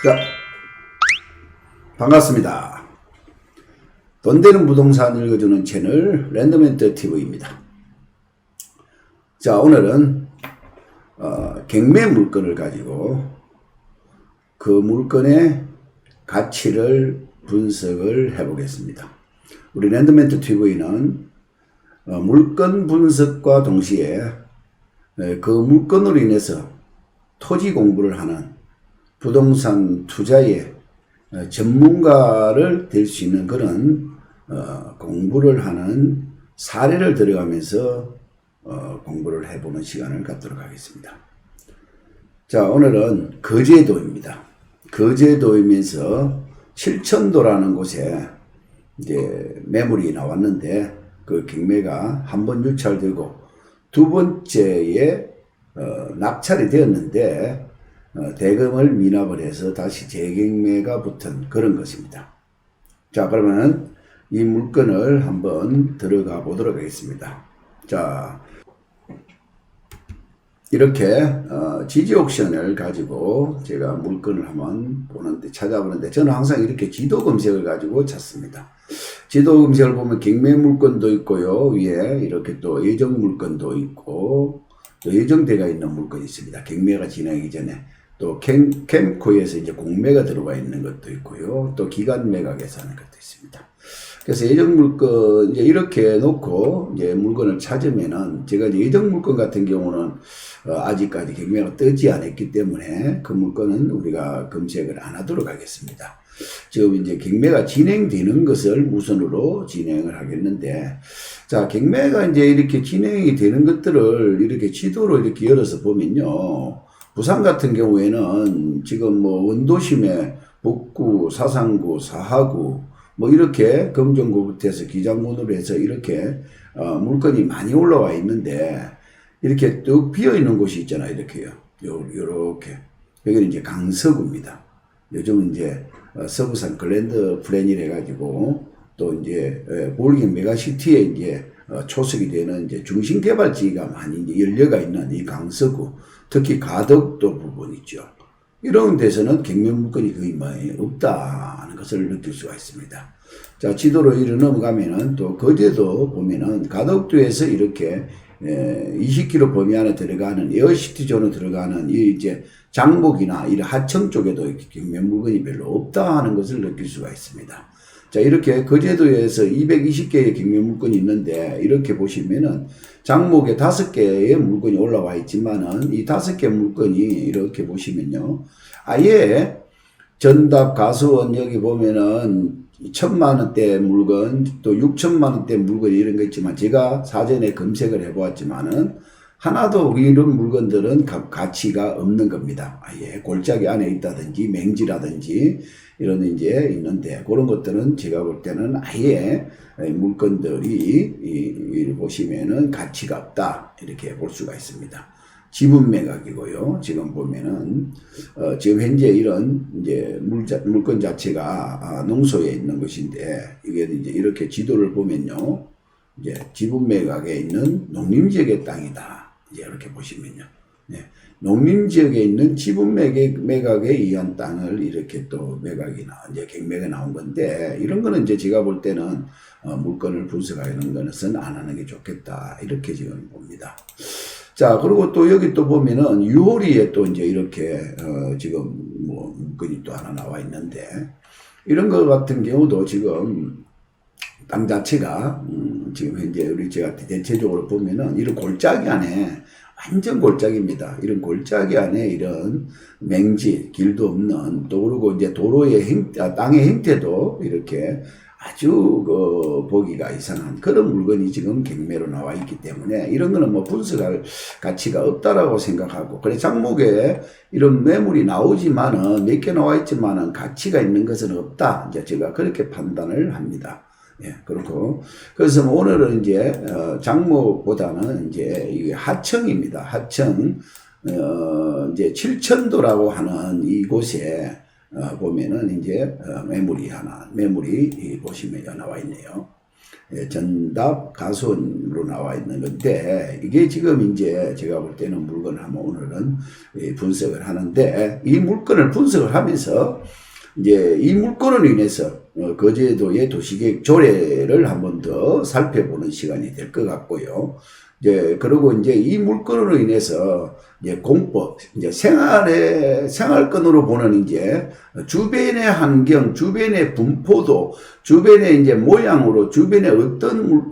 자, 반갑습니다. 돈 되는 부동산 읽어주는 채널 랜덤앤더 TV입니다. 자, 오늘은 경매 물건을 가지고 그 물건의 가치를 분석을 해보겠습니다. 우리 랜덤앤더 TV는 물건 분석과 동시에 그 물건으로 인해서 토지 공부를 하는 부동산 투자의 전문가를 될 수 있는 그런 공부를 하는 사례를 들어가면서 공부를 해보는 시간을 갖도록 하겠습니다. 자, 오늘은 거제도입니다. 거제도이면서 칠천도라는 곳에 이제 매물이 나왔는데 그 경매가 한 번 유찰되고 두 번째에 낙찰이 되었는데 대금을 미납을 해서 다시 재경매가 붙은 그런 것입니다. 자, 그러면 이 물건을 한번 들어가 보도록 하겠습니다. 자, 이렇게 지지 옥션을 가지고 제가 물건을 한번 찾아보는데 저는 항상 이렇게 지도 검색을 가지고 찾습니다. 지도 검색을 보면 경매 물건도 있고요, 위에 이렇게 또 예정 물건도 있고 또 예정되어 있는 물건이 있습니다. 경매가 진행하기 전에 또 캠코에서 이제 공매가 들어와 있는 것도 있고요. 또 기간 매각에서 하는 것도 있습니다. 그래서 예정 물건 이제 이렇게 놓고 이제 물건을 찾으면은 제가 이제 예정 물건 같은 경우는 아직까지 경매가 뜨지 않았기 때문에 그 물건은 우리가 검색을 안 하도록 하겠습니다. 지금 이제 경매가 진행되는 것을 우선으로 진행을 하겠는데, 자, 경매가 이제 이렇게 진행이 되는 것들을 이렇게 지도로 이렇게 열어서 보면요. 부산 같은 경우에는 지금 뭐 원도심에 북구, 사상구, 사하구 뭐 이렇게 금정구부터 해서 기장군으로 해서 이렇게 물건이 많이 올라와 있는데 이렇게 뚝 비어 있는 곳이 있잖아요. 이렇게요. 요렇게. 여기는 이제 강서구입니다. 요즘은 이제 서부산 글랜드 플랜이라 해가지고 또 이제 볼긴 메가시티에 이제 초석이 되는 이제 중심개발지가 많이 이제 열려가 있는 이 강서구, 특히 가덕도 부분 있죠. 이런 데서는 경매 물건이 거의 많이 없다는 것을 느낄 수가 있습니다. 자, 지도로 이리 넘어가면은 또 거제도 보면은 가덕도에서 이렇게 20km 범위 안에 들어가는 에어시티 존으로 들어가는 이 이제 장목이나 이 하청 쪽에도 경매 물건이 별로 없다 하는 것을 느낄 수가 있습니다. 자, 이렇게 거제도에서 220개의 경매 물건이 있는데 이렇게 보시면은 장목에 5개의 물건이 올라와 있지만은 이 5개 물건이 이렇게 보시면요. 아예 전답 가수원 여기 보면은 1,000만원대 물건 또 6,000만원대 물건 이런 거 있지만 제가 사전에 검색을 해보았지만은 하나도 이런 물건들은 가치가 없는 겁니다. 아예 골짜기 안에 있다든지 맹지라든지 이런 이제 있는데 그런 것들은 제가 볼 때는 아예 물건들이 보시면은 가치가 없다 이렇게 볼 수가 있습니다. 지분 매각이고요. 지금 보면은 지금 현재 이런 이제 물건 자체가 농소에 있는 것인데 이게 이제 이렇게 지도를 보면요. 이제 지분 매각에 있는 농림지역의 땅이다. 이제 이렇게 보시면요. 네. 농림지역에 있는 지분 매각에 의한 땅을 이렇게 또 이제 경매가 나온 건데, 이런 거는 이제 제가 볼 때는, 물건을 분석하는 것은 안 하는 게 좋겠다. 이렇게 지금 봅니다. 자, 그리고 또 여기 또 보면은, 유호리에 또 이제 이렇게, 지금 뭐, 물건이 또 하나 나와 있는데, 이런 거 같은 경우도 지금, 땅 자체가 지금 현재 우리 제가 대체적으로 보면은 이런 골짜기 안에 완전 골짜기입니다. 이런 골짜기 안에 이런 맹지 길도 없는 또 그리고 이제 도로의 땅의 형태도 이렇게 아주 보기가 이상한 그런 물건이 지금 경매로 나와 있기 때문에 이런 거는 뭐 분석할 가치가 없다라고 생각하고, 그래 장목에 이런 매물이 나오지만은 몇 개 나와 있지만은 가치가 있는 것은 없다. 이제 제가 그렇게 판단을 합니다. 예, 그렇고. 그래서 오늘은 이제, 장목보다는 이제, 이게 하청입니다. 하청, 이제, 칠천도라고 하는 이곳에, 보면은 이제, 매물이 보시면 나와 있네요. 전답 가수원으로 나와 있는 건데, 이게 지금 이제 제가 볼 때는 물건을 한번 오늘은 분석을 하는데, 이 물건을 분석을 하면서 이제 이 물건으로 인해서 거제도의 도시계획 조례를 한번 더 살펴보는 시간이 될 것 같고요. 이제 그리고 이제 이 물건으로 인해서 이제 공법, 이제 생활권으로 보는 이제 주변의 환경, 주변의 분포도, 주변의 이제 모양으로, 주변의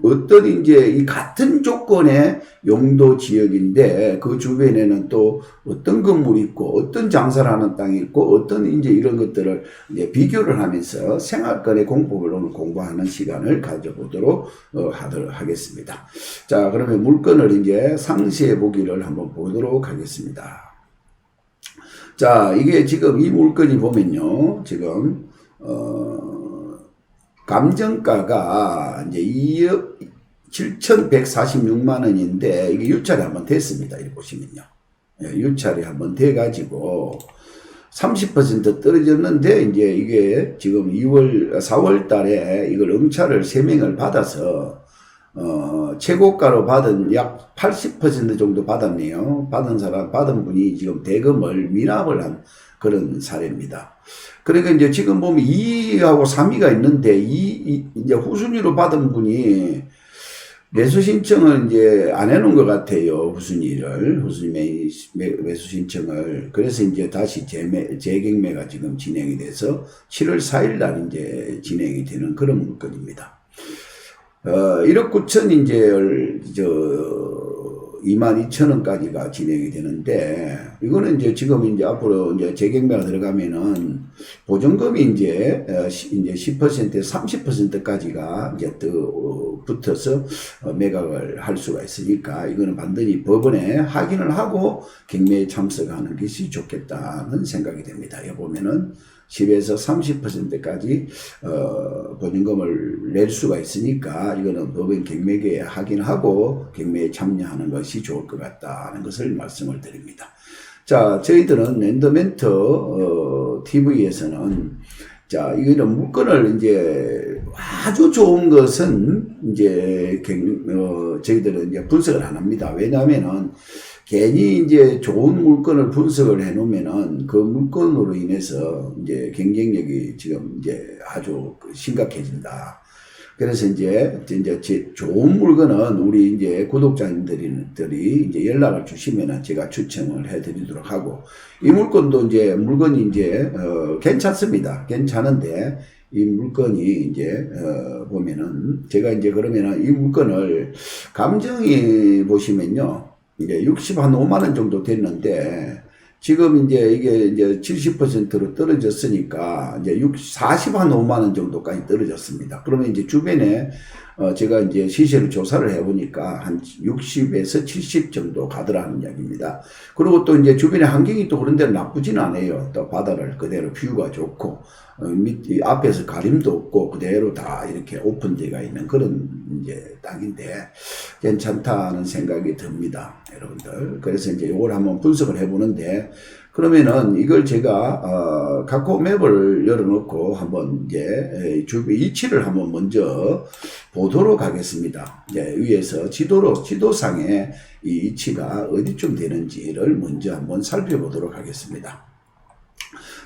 어떤 이제 이 같은 조건의 용도 지역인데 그 주변에는 또 어떤 건물이 있고 어떤 장사를 하는 땅이 있고 어떤 이제 이런 것들을 이제 비교를 하면서 생활권의 공법을 오늘 공부하는 시간을 가져보도록 하겠습니다. 자, 그러면 물건을 이제 상세해 보기를 한번 보도록 하겠습니다. 자, 이게 지금 이 물건이 보면요, 지금 감정가가 이제 2억 7,146만 원인데 이게 유찰이 한번 됐습니다. 이렇게 보시면요, 유찰이 한번 돼 가지고 30% 떨어졌는데, 이제 이게 지금 4월 달에 이걸 응찰을 3명을 받아서 최고가로 받은 약 80% 정도 받았네요. 받은 분이 지금 대금을 미납을 한 그런 사례입니다. 그러니까 이제 지금 보면 2위하고 3위가 있는데, 이제 후순위로 받은 분이 매수 신청을 이제 안 해놓은 것 같아요. 후순위 매수 신청을. 그래서 이제 다시 재경매가 지금 진행이 돼서 7월 4일 날 이제 진행이 되는 그런 물건입니다. 1억 9천 이제 22,000원까지가 진행이 되는데, 이거는 이제 지금 이제 앞으로 이제 재경매가 들어가면은 보증금이 이제 10% 30%까지가 이제 또 붙어서 매각을 할 수가 있으니까, 이거는 반드시 법원에 확인을 하고 경매에 참석하는 것이 좋겠다는 생각이 됩니다. 여기 보면은 10에서 30%까지 보증금을 낼 수가 있으니까, 이거는 법원 경매계에 확인하고 경매에 참여하는 것이 좋을 것 같다는 것을 말씀을 드립니다. 자, 저희들은 랜더멘트 TV에서는 자, 이거는 물건을 이제 아주 좋은 것은 이제 저희들은 이제 분석을 안 합니다. 왜냐하면은 괜히 이제 좋은 물건을 분석을 해 놓으면은 그 물건으로 인해서 이제 경쟁력이 지금 이제 아주 심각해진다. 그래서 이제 좋은 물건은 우리 이제 구독자님들이 이제 연락을 주시면은 제가 추천을 해 드리도록 하고, 이 물건도 이제 물건이 이제 괜찮습니다. 괜찮은데 이 물건이 이제 보면은 제가 이제 그러면은 이 물건을 감정이 보시면요, 이제 5만 원 정도 됐는데, 지금 이제 이게 이제 70%로 떨어졌으니까 이제 45만 원 정도까지 떨어졌습니다. 그러면 이제 주변에 제가 이제 시세를 조사를 해보니까 한 60에서 70 정도 가더라는 이야기입니다. 그리고 또 이제 주변의 환경이 또 그런 데는 나쁘진 않아요. 또 바다를 그대로 뷰가 좋고, 앞에서 가림도 없고 그대로 다 이렇게 오픈되어 있는 그런 이제 땅인데 괜찮다는 생각이 듭니다, 여러분들. 그래서 이제 이걸 한번 분석을 해보는데, 그러면은 이걸 제가 카카오 맵을 열어놓고 한번 이제 주변 위치를 한번 먼저 보도록 하겠습니다. 이제 위에서 지도상에 이 위치가 어디쯤 되는지를 먼저 한번 살펴보도록 하겠습니다.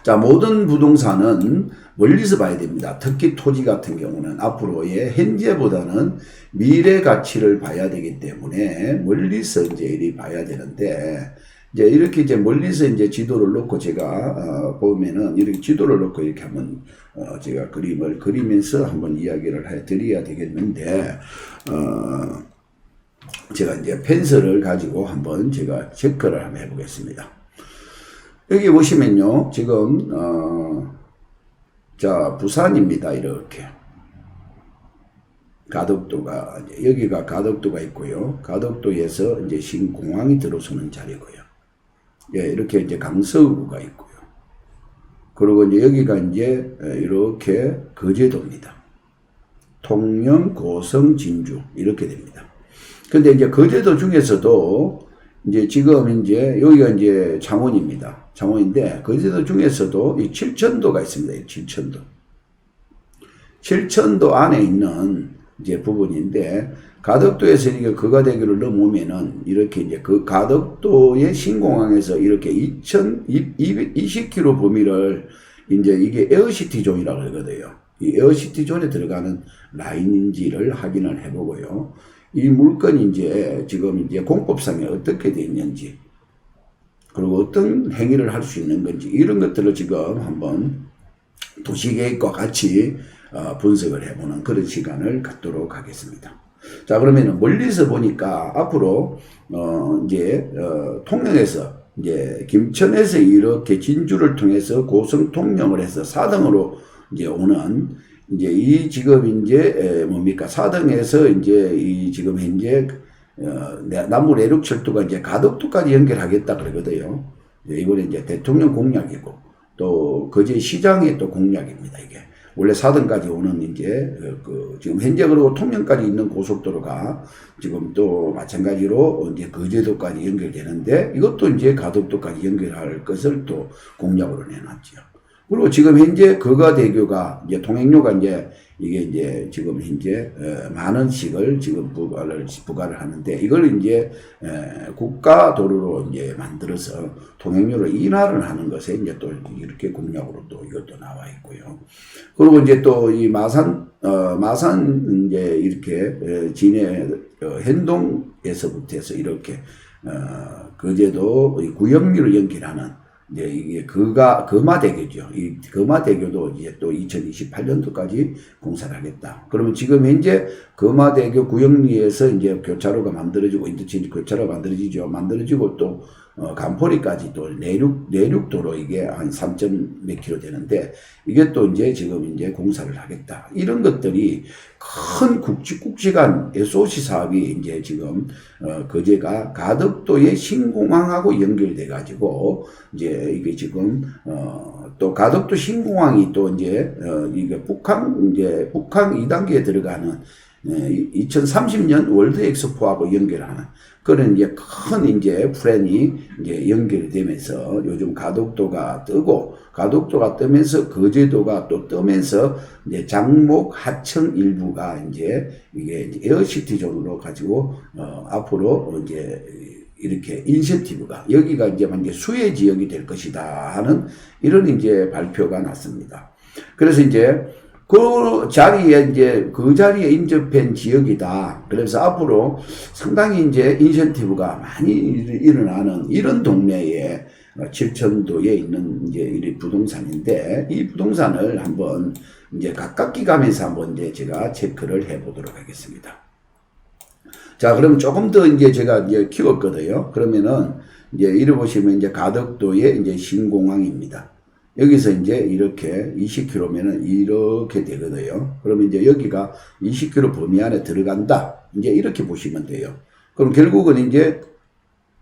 자, 모든 부동산은 멀리서 봐야 됩니다. 특히 토지 같은 경우는 앞으로의 현재보다는 미래 가치를 봐야 되기 때문에 멀리서 이제 이리 봐야 되는데, 이제 이렇게 이제 멀리서 이제 지도를 놓고 제가 보면은 이렇게 지도를 놓고 이렇게 한번 제가 그림을 그리면서 한번 이야기를 해 드려야 되겠는데, 제가 이제 펜슬을 가지고 한번 제가 체크를 한번 해보겠습니다. 여기 보시면요, 지금 자, 부산입니다. 이렇게 가덕도가 여기가 가덕도가 있고요. 가덕도에서 이제 신공항이 들어서는 자리고요. 예, 이렇게 이제 강서구가 있고요. 그리고 이제 여기가 이제 이렇게 거제도입니다. 통영, 고성, 진주 이렇게 됩니다. 근데 이제 거제도 중에서도 이제 지금 이제 여기가 이제 창원입니다. 창원인데 거제도 중에서도 이 칠천도가 있습니다. 이 칠천도. 칠천도 안에 있는 이제 부분인데, 가덕도에서 이게 거가대교를 넘으면은 이렇게 이제 그 가덕도의 신공항에서 이렇게 2020km 범위를 이제 이게 에어시티 존이라고 그러거든요. 이 에어시티 존에 들어가는 라인인지를 확인을 해보고요. 이 물건이 이제 지금 이제 공법상에 어떻게 되어 있는지, 그리고 어떤 행위를 할 수 있는 건지, 이런 것들을 지금 한번 도시계획과 같이 분석을 해보는 그런 시간을 갖도록 하겠습니다. 자, 그러면은 멀리서 보니까 앞으로 통영에서 이제 김천에서 이렇게 진주를 통해서 고성 통영을 해서 사등으로 이제 오는 이제 이 지금 이제 뭡니까 사등에서 이제 이 지금 현재 남부 내륙철도가 이제 가덕도까지 연결하겠다 그러거든요. 이번에 이제 대통령 공약이고 또 거제 시장의 또 공약입니다. 이게 원래 사등까지 오는 이제 지금 현재 그리고 통영까지 있는 고속도로가 지금 또 마찬가지로 이제 거제도까지 연결되는데 이것도 이제 가덕도까지 연결할 것을 또 공약으로 내놨죠. 그리고 지금 현재 거가대교가 이제 통행료가 이제 이게 이제 지금 현재 만 원씩을 지금 부과를 하는데 이걸 이제 국가 도로로 이제 만들어서 통행료를 인하를 하는 것에 이제 또 이렇게 공약으로 또 이것도 나와 있고요. 그리고 이제 또 이 마산 이제 이렇게 진해 현동에서부터 해서 이렇게 거제도 구영리를 연결하는 이제 이게 거마대교죠. 이 거마대교도 이제 또 2028년도까지 공사를 하겠다. 그러면 지금 현재 거마대교 구영리에서 이제 교차로가 만들어지고 인터체인지 교차로가 만들어지고 또 간포리까지 또 내륙도로 이게 한 3점 몇 킬로 되는데 이게 또 이제 지금 이제 공사를 하겠다. 이런 것들이 큰 굵직굵직한 SOC 사업이 이제 지금 거제가 가덕도의 신공항하고 연결돼 가지고 이제 이게 지금 또 가덕도 신공항이 또 이제 이게 북항 2단계에 들어가는 2030년 월드 엑스포하고 연결하는 그런 이제 큰 이제 플랜이 이제 연결이 되면서 요즘 가덕도가 뜨고 가덕도가 뜨면서 거제도가 또 뜨면서 이제 장목 하청 일부가 이제 이게 에어시티 존으로 가지고 앞으로 이제 이렇게 인센티브가 여기가 이제 완전 수혜 지역이 될 것이다 하는 이런 이제 발표가 났습니다. 그래서 이제 그 자리에 인접한 지역이다. 그래서 앞으로 상당히 이제 인센티브가 많이 일어나는 이런 동네에 칠천도에 있는 이제 이 부동산인데 이 부동산을 한번 이제 가깝게 가면서 한번 이제 제가 체크를 해 보도록 하겠습니다. 자, 그럼 조금 더 이제 제가 이제 키웠거든요. 그러면은 이제 이래 보시면 이제 가덕도의 이제 신공항입니다. 여기서 이제 이렇게 20km면은 이렇게 되거든요. 그러면 이제 여기가 20km 범위 안에 들어간다. 이제 이렇게 보시면 돼요. 그럼 결국은 이제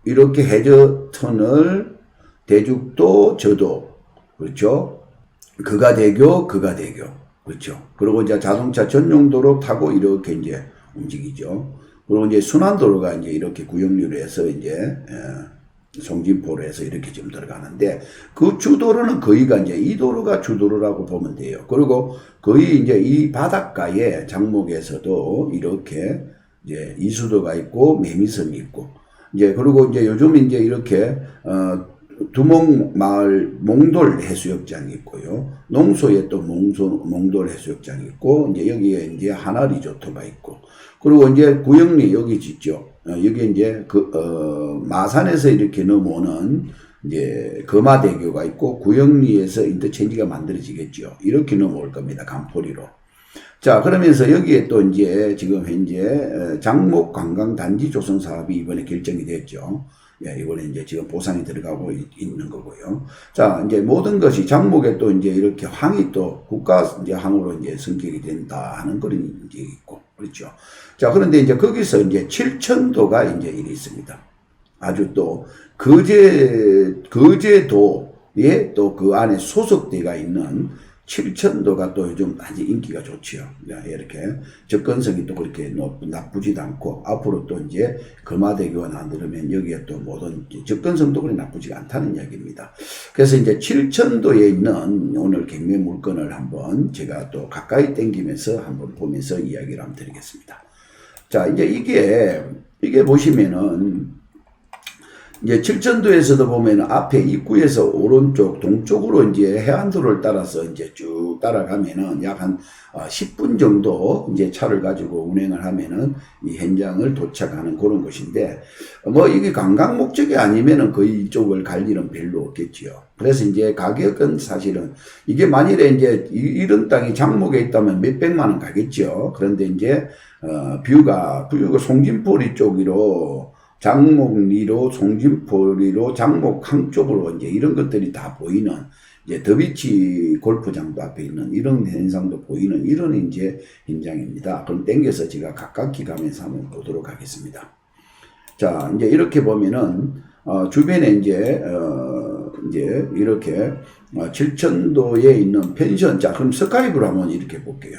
이렇게 해저 터널, 대죽도, 저도, 그렇죠? 거가대교. 그렇죠? 그리고 이제 자동차 전용도로 타고 이렇게 이제 움직이죠. 그리고 이제 순환도로가 이제 이렇게 구영리로 해서 이제, 송진포로 해서 이렇게 지금 들어가는데 그 주도로는 거의가 이제 이 도로가 주도로라고 보면 돼요. 그리고 거의 이제 이 바닷가에 장목에서도 이렇게 이제 이수도가 있고 매미섬이 있고 이제 그리고 이제 요즘 이제 이렇게 두목마을 몽돌 해수욕장이 있고요. 농소에 또 몽돌 해수욕장이 있고 이제 여기에 이제 하나 리조트가 있고 그리고 이제 구영리 여기 있죠. 여기 이제 마산에서 이렇게 넘어오는 이제 거마대교가 있고 구영리에서 인터체인지가 만들어지겠죠. 이렇게 넘어올 겁니다. 간포리로. 자, 그러면서 여기에 또 이제 지금 현재 장목 관광단지 조성 사업이 이번에 결정이 됐죠. 예, 이번에 이제 지금 보상이 들어가고 있는 거고요. 자, 이제 모든 것이 장목에 또 이제 이렇게 항이 또 국가 이제 항으로 이제 성격이 된다 하는 그런 이제 있고, 그렇죠. 자, 그런데 이제 거기서 이제 칠천도가 이제 일이 있습니다. 아주 또 거제도에 또 그 안에 소속대가 있는 칠천도가 또 요즘 아주 인기가 좋지요. 이렇게 접근성이 또 그렇게 나쁘지도 않고, 앞으로 또 이제 금화대교가 만들면 여기에 또 모든 접근성도 그리 나쁘지가 않다는 이야기입니다. 그래서 이제 칠천도에 있는 오늘 경매 물건을 한번 제가 또 가까이 당기면서 한번 보면서 이야기를 한번 드리겠습니다. 자, 이제 이게 보시면은 이제 칠천도에서도 보면 앞에 입구에서 오른쪽 동쪽으로 이제 해안도로를 따라서 이제 쭉 따라가면은 약 한 10분 정도 이제 차를 가지고 운행을 하면은 이 현장을 도착하는 그런 곳인데, 뭐 이게 관광 목적이 아니면은 거의 이쪽을 갈 일은 별로 없겠지요. 그래서 이제 가격은 사실은 이게 만일에 이제 이런 땅이 장목에 있다면 몇백만 원 가겠죠. 그런데 이제 뷰가 송진포리 쪽으로 장목리로 송진포리로 장목 한쪽으로 이제 이런 것들이 다 보이는, 이제 더비치 골프장도 앞에 있는 이런 현상도 보이는 이런 이제 현장입니다. 그럼 땡겨서 제가 가깝게 가면서 한번 보도록 하겠습니다. 자, 이제 이렇게 보면은 주변에 이제 이렇게 칠천도에 있는 펜션. 자, 그럼 스카이뷰로 한번 이렇게 볼게요.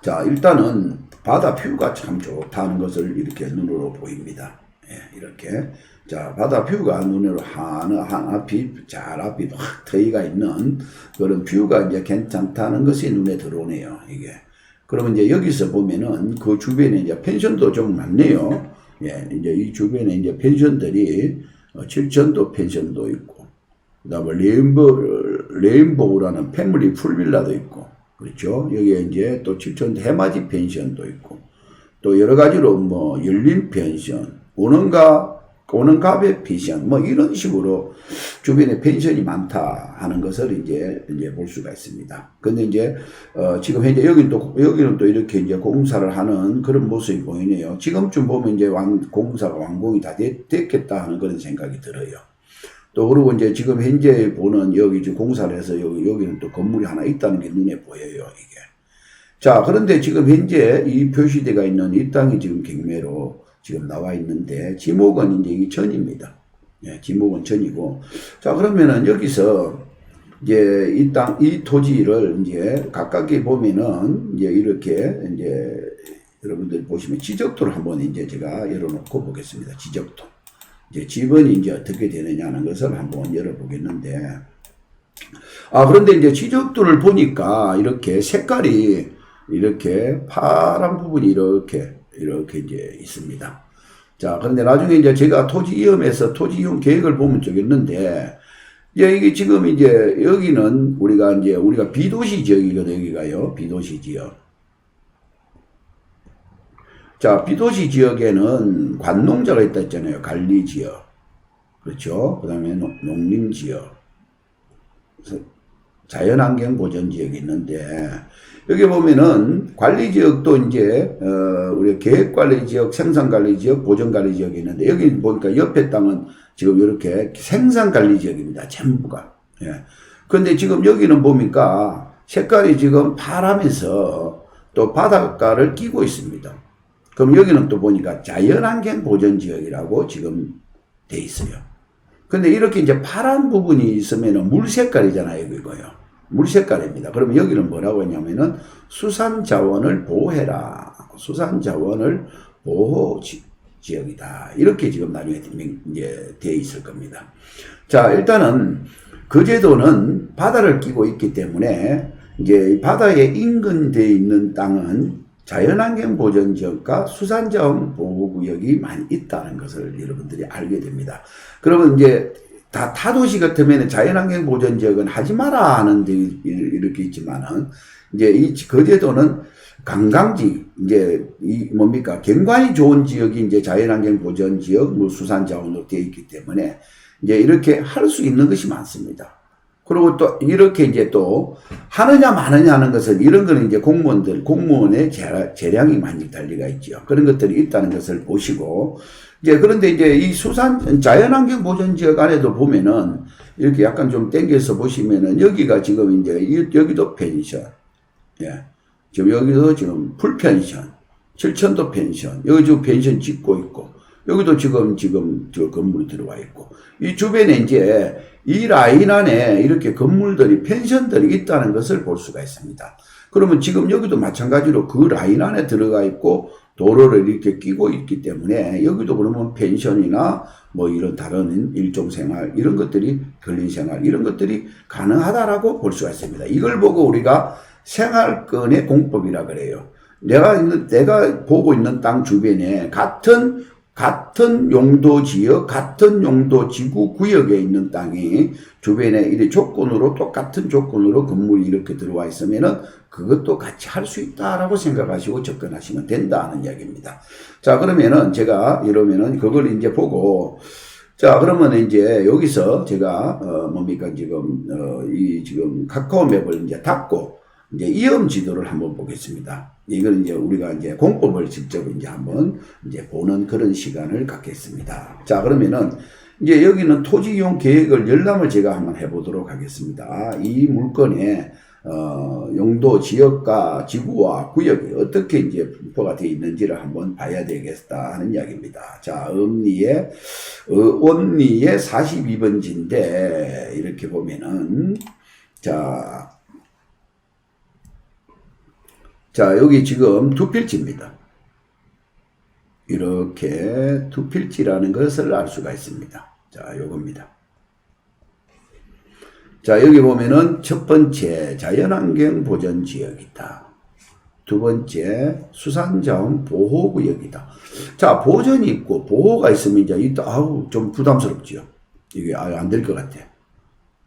자, 일단은 바다 뷰가 참 좋다는 것을 이렇게 눈으로 보입니다. 예, 이렇게. 자, 바다 뷰가 눈으로 앞이 확 트이가 있는 그런 뷰가 이제 괜찮다는 것이 눈에 들어오네요, 이게. 그러면 이제 여기서 보면은 그 주변에 이제 펜션도 좀 많네요. 예, 이제 이 주변에 이제 펜션들이 칠천도 펜션도 있고, 그 다음에 레인보우라는 패밀리 풀빌라도 있고, 그렇죠. 여기에 이제 또 칠천도 해맞이 펜션도 있고, 또 여러 가지로 뭐 열린 펜션, 오는가베 펜션, 뭐 이런 식으로 주변에 펜션이 많다 하는 것을 이제 볼 수가 있습니다. 근데 이제 지금 현재 여기는 또 이렇게 이제 공사를 하는 그런 모습이 보이네요. 지금쯤 보면 이제 공사가 완공이 다 됐겠다 하는 그런 생각이 들어요. 또 그리고 이제 지금 현재 보는 여기 이제 공사를 해서 여기는 또 건물이 하나 있다는 게 눈에 보여요, 이게. 자, 그런데 지금 현재 이 표시대가 있는 이 땅이 지금 경매로 지금 나와 있는데, 지목은 이제 이 전입니다. 예, 지목은 전이고. 자, 그러면은 여기서 이제 이 토지를 이제 가깝게 보면은 이제 이렇게 이제 여러분들 보시면 지적도를 한번 이제 제가 열어놓고 보겠습니다. 지적도. 이제 집은 이제 어떻게 되느냐는 것을 한번 열어보겠는데, 그런데 이제 지적도를 보니까 이렇게 색깔이 이렇게 파란 부분이 이렇게 이제 있습니다. 자, 그런데 나중에 이제 제가 토지 이용 계획을 보면 적었는데, 이제 이게 지금 이제 여기는 우리가 비도시 지역이거든요, 여기가요. 비도시 지역. 자, 비도시 지역에는 관농자가 있다 했잖아요. 관리 지역. 그렇죠. 그 다음에 농림 지역. 자연환경 보전 지역이 있는데, 여기 보면은 관리 지역도 이제 우리 계획관리 지역, 생산관리 지역, 보전관리 지역이 있는데, 여기 보니까 옆에 땅은 지금 이렇게 생산관리 지역입니다. 전부가. 예. 근데 지금 여기는 보니까 색깔이 지금 파라면서 또 바닷가를 끼고 있습니다. 그럼 여기는 또 보니까 자연환경 보전 지역이라고 지금 돼 있어요. 근데 이렇게 이제 파란 부분이 있으면은 물 색깔이잖아요, 이거요. 물 색깔입니다. 그러면 여기는 뭐라고 했냐면은 수산자원을 보호해라. 수산자원을 보호 지역이다. 이렇게 지금 나중에 이제 되어 있을 겁니다. 자, 일단은 그 제도는 바다를 끼고 있기 때문에 이제 바다에 인근되어 있는 땅은 자연환경 보전지역과 수산자원 보호구역이 많이 있다는 것을 여러분들이 알게 됩니다. 그러면 이제 타도시 같으면 자연환경 보전지역은 하지 마라 하는데 이렇게 있지만은, 이제 이 거제도는 관광지, 이제 경관이 좋은 지역이 이제 자연환경 보전지역, 뭐 수산자원으로 되어 있기 때문에 이제 이렇게 할 수 있는 것이 많습니다. 그리고 또 이렇게 이제 또 하느냐 마느냐 하는 것은, 이런 거는 이제 공무원의 재량이 많이 달리가 있죠. 그런 것들이 있다는 것을 보시고, 이제 그런데 이제 이 자연환경 보전지역 안에도 보면은 이렇게 약간 좀 땡겨서 보시면은 여기가 지금 이제 여기도 펜션. 예. 지금 여기도 지금 풀펜션, 칠천도 펜션, 여기 지금 펜션 짓고 있고, 여기도 지금 저 건물이 들어와 있고, 이 주변에 이제 이 라인 안에 이렇게 건물들이, 펜션들이 있다는 것을 볼 수가 있습니다. 그러면 지금 여기도 마찬가지로 그 라인 안에 들어가 있고, 도로를 이렇게 끼고 있기 때문에 여기도 그러면 펜션이나 뭐 이런 다른 일종 생활, 이런 것들이, 근린 생활, 이런 것들이 가능하다라고 볼 수가 있습니다. 이걸 보고 우리가 생활권의 공법이라 그래요. 내가 보고 있는 땅 주변에 같은 용도 지역, 같은 용도 지구 구역에 있는 땅이 주변에 이래 똑같은 조건으로 건물이 이렇게 들어와 있으면은 그것도 같이 할 수 있다라고 생각하시고 접근하시면 된다는 이야기입니다. 자, 그러면은 제가 이러면은 그걸 이제 보고, 자, 그러면 이제 여기서 제가, 지금 카카오 맵을 이제 닫고, 이제 이음 지도를 한번 보겠습니다. 이걸 이제 우리가 이제 공법을 직접 이제 한번 이제 보는 그런 시간을 갖겠습니다. 자, 그러면은 이제 여기는 토지 이용 계획을 열람을 제가 한번 해보도록 하겠습니다. 이 물건의 용도, 지역과 지구와 구역이 어떻게 이제 분포가 되어 있는지를 한번 봐야 되겠다 하는 이야기입니다. 자, 원리의 42번지인데, 이렇게 보면은, 자, 여기 지금 두 필지입니다. 이렇게 두 필지라는 것을 알 수가 있습니다. 자, 요겁니다. 자, 여기 보면은 첫 번째 자연환경 보전 지역이다. 두 번째 수산자원 보호구역이다. 자, 보전이 있고 보호가 있으면 이제 좀 부담스럽지요. 이게 안 될 것 같아.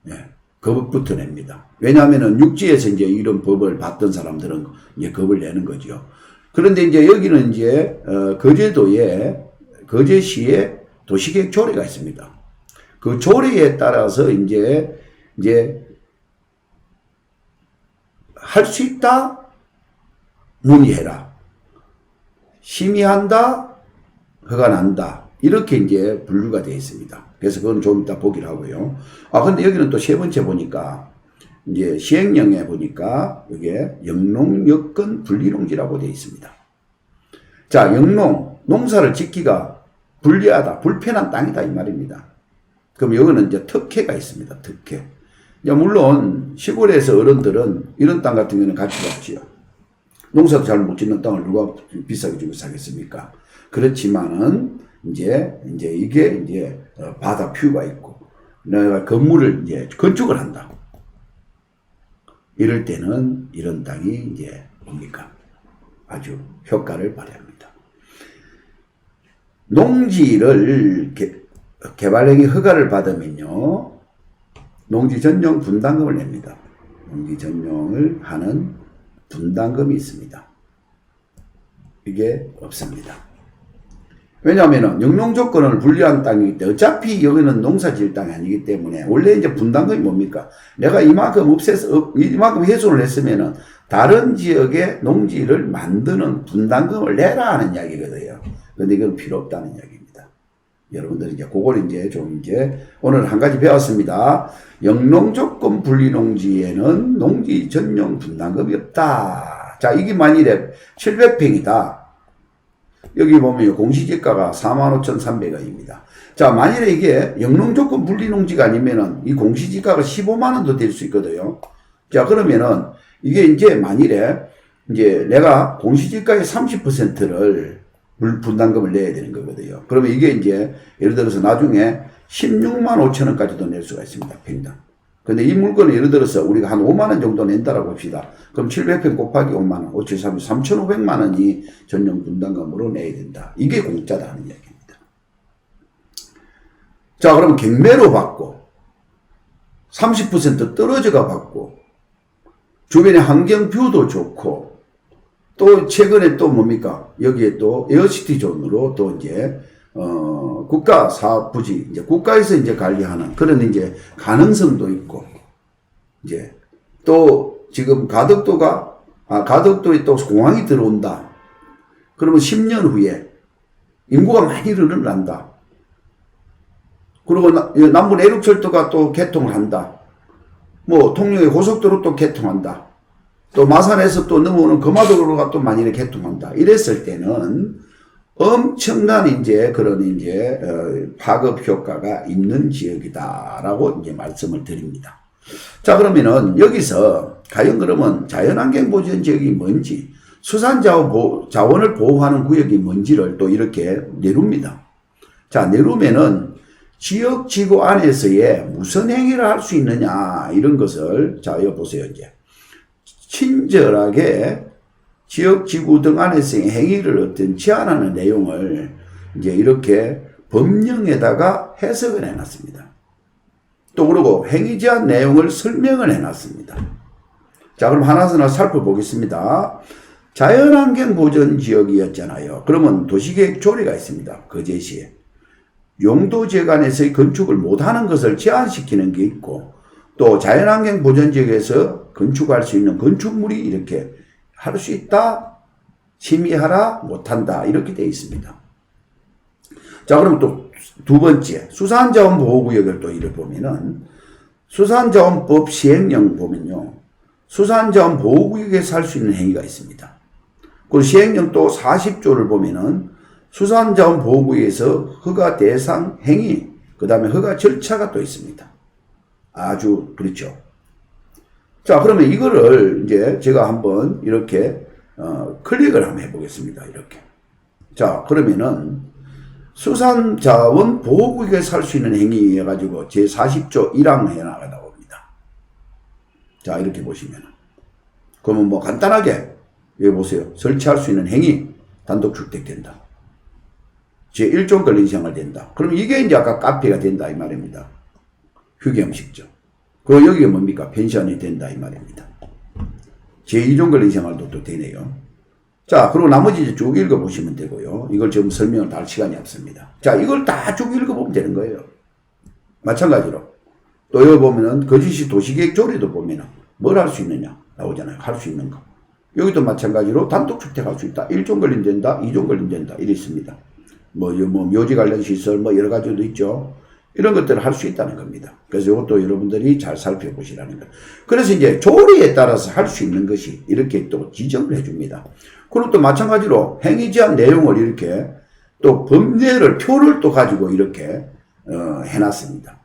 예. 겁부터 냅니다. 왜냐하면은 육지에서 이제 이런 법을 받던 사람들은 이제 겁을 내는 거죠. 그런데 이제 여기는 이제 거제시에 도시계획 조례가 있습니다. 그 조례에 따라서 이제 할 수 있다, 문의해라. 심의한다, 허가난다. 이렇게 이제 분류가 되어 있습니다. 그래서 그건 좀 이따 보기로 하고요. 근데 여기는 또 세 번째 보니까, 이제 시행령에 보니까, 이게 영농여건 분리농지라고 되어 있습니다. 자, 농사를 짓기가 불리하다, 불편한 땅이다, 이 말입니다. 그럼 여기는 이제 특혜가 있습니다, 특혜. 물론, 시골에서 어른들은 이런 땅 같은 경우는 가치가 없지요. 농사도 잘 못 짓는 땅을 누가 비싸게 주고 사겠습니까? 그렇지만은, 이제 이게 바다 뷰가 있고, 내가 건물을 이제 건축을 한다. 이럴 때는 이런 땅이 이제 뭡니까? 아주 효과를 발휘합니다. 농지를 개발행위 허가를 받으면요, 농지 전용 분담금을 냅니다. 농지 전용을 하는 분담금이 있습니다. 이게 없습니다. 왜냐하면 영농 조건을 분리한 땅이기 때문에 어차피 여기는 농사 지을 땅이 아니기 때문에 원래 이제 분담금이 뭡니까? 내가 이만큼 훼손을 했으면은 다른 지역의 농지를 만드는 분담금을 내라 하는 이야기거든요. 근데 이건 필요 없다는 이야기입니다. 여러분들 이제 그걸 이제 오늘 한 가지 배웠습니다. 영농 조건 분리 농지에는 농지 전용 분담금이 없다. 자, 이게 만일에 700평이다. 여기 보면 공시지가가 45,300원입니다. 자, 만일에 이게 영농조건 분리농지가 아니면은 이 공시지가가 15만원도 될 수 있거든요. 자, 그러면은 이게 이제 만일에 이제 내가 공시지가의 30%를 분담금을 내야 되는 거거든요. 그러면 이게 이제 예를 들어서 나중에 16만 5천원까지도 낼 수가 있습니다, 평당. 근데 이 물건을 예를 들어서 우리가 한 5만원 정도 낸다라고 봅시다. 그럼 700평 곱하기 5만원, 3,500만원이 전용 분담금으로 내야 된다. 이게 공짜다 하는 이야기입니다. 자, 그럼 경매로 받고, 30% 떨어져가 받고, 주변의 환경 뷰도 좋고, 또 최근에 또 뭡니까? 여기에 또 에어시티 존으로 또 이제 국가 사업 부지, 이제 국가에서 이제 관리하는 그런 이제 가능성도 있고, 이제 또 지금 가덕도에 또 공항이 들어온다. 그러면 10년 후에 인구가 많이 늘어난다. 그리고 남부 내륙철도가 또 개통을 한다. 뭐 통영의 고속도로 또 개통한다. 또 마산에서 또 넘어오는 금화도로가 또 만일에 개통한다. 이랬을 때는 엄청난 이제 그런 이제 파급 효과가 있는 지역이다라고 이제 말씀을 드립니다. 자, 그러면은 여기서 과연 그러면 자연환경 보전 지역이 뭔지, 수산자원을 보호하는 구역이 뭔지를 또 이렇게 내룹니다. 자, 내루면은 지역지구 안에서의 무슨 행위를 할 수 있느냐 이런 것을, 자, 여기 보세요. 이제 친절하게 지역지구 등 안에서의 행위를 어떤 제한하는 내용을 이제 이렇게 법령에다가 해석을 해놨습니다. 또 그리고 행위 제한 내용을 설명을 해놨습니다. 자, 그럼 하나하나 살펴보겠습니다. 자연환경 보전 지역이었잖아요. 그러면 도시계획 조례가 있습니다. 그 제시에 용도지역안에서의 건축을 못하는 것을 제한시키는 게 있고, 또 자연환경 보전 지역에서 건축할 수 있는 건축물이 이렇게 할 수 있다, 심의하라, 못한다 이렇게 되어 있습니다. 자, 그럼 또 두 번째 수산자원 보호구역을 또 이를 보면은 수산자원법 시행령 보면요, 수산자원 보호구역에서 할 수 있는 행위가 있습니다. 그 시행령 또 40조를 보면은 수산자원 보호구역에서 허가 대상 행위, 그 다음에 허가 절차가 또 있습니다. 아주 그렇죠. 자, 그러면 이거를 이제 제가 한번 이렇게 클릭을 한번 해보겠습니다. 이렇게. 자, 그러면은 수산자원 보호구역에서 할 수 있는 행위 해가지고 제40조 1항 해나가 나옵니다. 자, 이렇게 보시면 그러면 뭐 간단하게 여기 보세요. 설치할 수 있는 행위, 단독주택 된다. 제1종 권리생활 된다. 그럼 이게 이제 아까 카페가 된다 이 말입니다. 휴게음식점. 그리고 여기가 뭡니까? 펜션이 된다 이 말입니다. 제2종 권리생활도 또 되네요. 자, 그리고 나머지 이제 쭉 읽어보시면 되고요. 이걸 지금 설명을 다 할 시간이 없습니다. 자, 이걸 다 쭉 읽어보면 되는 거예요. 마찬가지로 또 여기 보면은 거주시 도시계획 조례도 보면은 뭘 할 수 있느냐 나오잖아요. 할 수 있는 거. 여기도 마찬가지로 단독주택 할 수 있다. 1종 권리 된다. 2종 권리 된다. 이래 있습니다. 뭐 묘지 관련 시설 뭐 여러 가지도 있죠. 이런 것들을 할 수 있다는 겁니다. 그래서 이것도 여러분들이 잘 살펴보시라는 거예요. 그래서 이제 조례에 따라서 할 수 있는 것이 이렇게 또 지정을 해줍니다. 그리고 또 마찬가지로 행위 제한 내용을 이렇게 또 법례를 표를 또 가지고 이렇게 해놨습니다.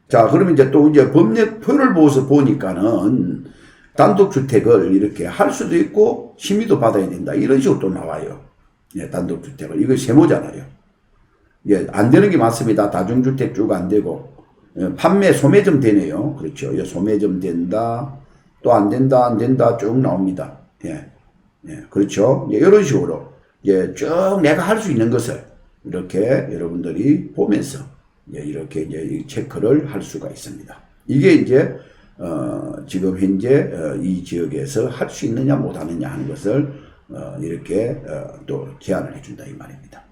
자, 그러면 이제 또 이제 법례 표를 보니까는 단독주택을 이렇게 할 수도 있고 심의도 받아야 된다 이런 식으로 또 나와요. 예, 단독주택을 이거 세모잖아요. 예, 안 되는 게 맞습니다. 다중주택 쭉 안 되고 판매 소매점 되네요. 그렇죠. 예, 소매점 된다. 또 안 된다, 안 된다 쭉 나옵니다. 예, 예, 그렇죠. 예, 이런 식으로 예, 쭉 내가 할 수 있는 것을 이렇게 여러분들이 보면서 예, 이렇게 이제 체크를 할 수가 있습니다. 이게 이제 지금 현재 이 지역에서 할 수 있느냐 못하느냐 하는 것을 이렇게 또 제안을 해준다 이 말입니다.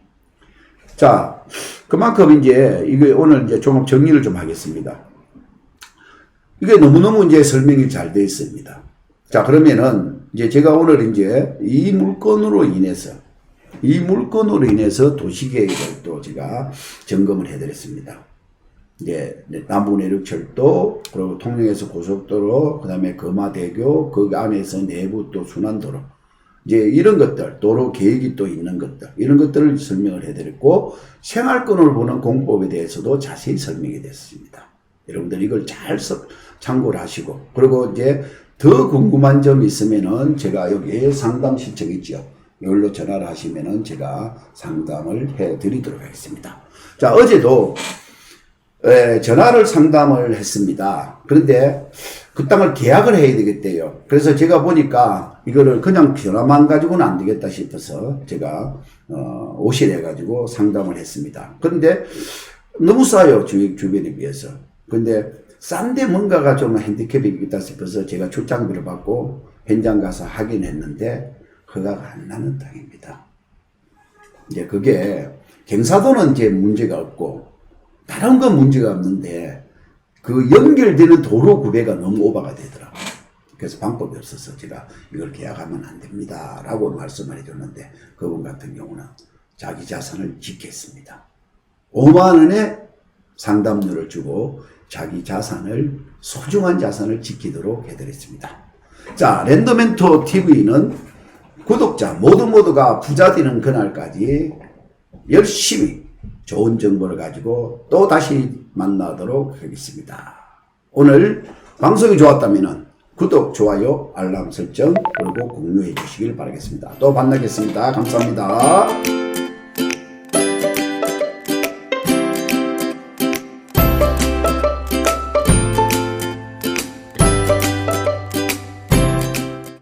자, 그만큼 이제 이게 오늘 이제 좀 정리를 좀 하겠습니다. 이게 너무너무 이제 설명이 잘 되어 있습니다. 자, 그러면은 이제 제가 오늘 이제 이 물건으로 인해서 도시계획을 또 제가 점검을 해드렸습니다. 이제 남부내륙철도, 그리고 통영에서 고속도로, 그 다음에 금화대교, 그 안에서 내부 또 순환도로, 이제 이런 것들, 도로 계획이 또 있는 것들, 이런 것들을 설명을 해드렸고, 생활권을 보는 공법에 대해서도 자세히 설명이 됐습니다. 여러분들 이걸 잘 참고를 하시고, 그리고 이제 더 궁금한 점이 있으면은 제가 여기 상담 신청 있죠. 이걸로 전화를 하시면은 제가 상담을 해 드리도록 하겠습니다. 자, 어제도 전화를 상담을 했습니다. 그런데 그 땅을 계약을 해야 되겠대요. 그래서 제가 보니까 이거를 그냥 전화만 가지고는 안 되겠다 싶어서 제가 오시래 가지고 상담을 했습니다. 그런데 너무 싸요. 주변에 비해서. 근데 싼데 뭔가가 좀 핸디캡이 있겠다 싶어서 제가 출장비를 받고 현장 가서 확인했는데 허가가 안 나는 땅입니다. 이제 그게 경사도는 이제 문제가 없고 다른 건 문제가 없는데 그 연결되는 도로 구배가 너무 오버가 되더라고요. 그래서 방법이 없어서 제가 이걸 계약하면 안 됩니다 라고 말씀을 해줬는데 그분 같은 경우는 자기 자산을 지켰습니다. 5만 원의 상담료를 주고 자기 자산을, 소중한 자산을 지키도록 해드렸습니다. 자, 랜더멘토 TV는 구독자 모두가 부자 되는 그날까지 열심히 좋은 정보를 가지고 또 다시 만나도록 하겠습니다. 오늘 방송이 좋았다면 구독, 좋아요, 알람 설정 그리고 공유해 주시길 바라겠습니다. 또 만나겠습니다. 감사합니다.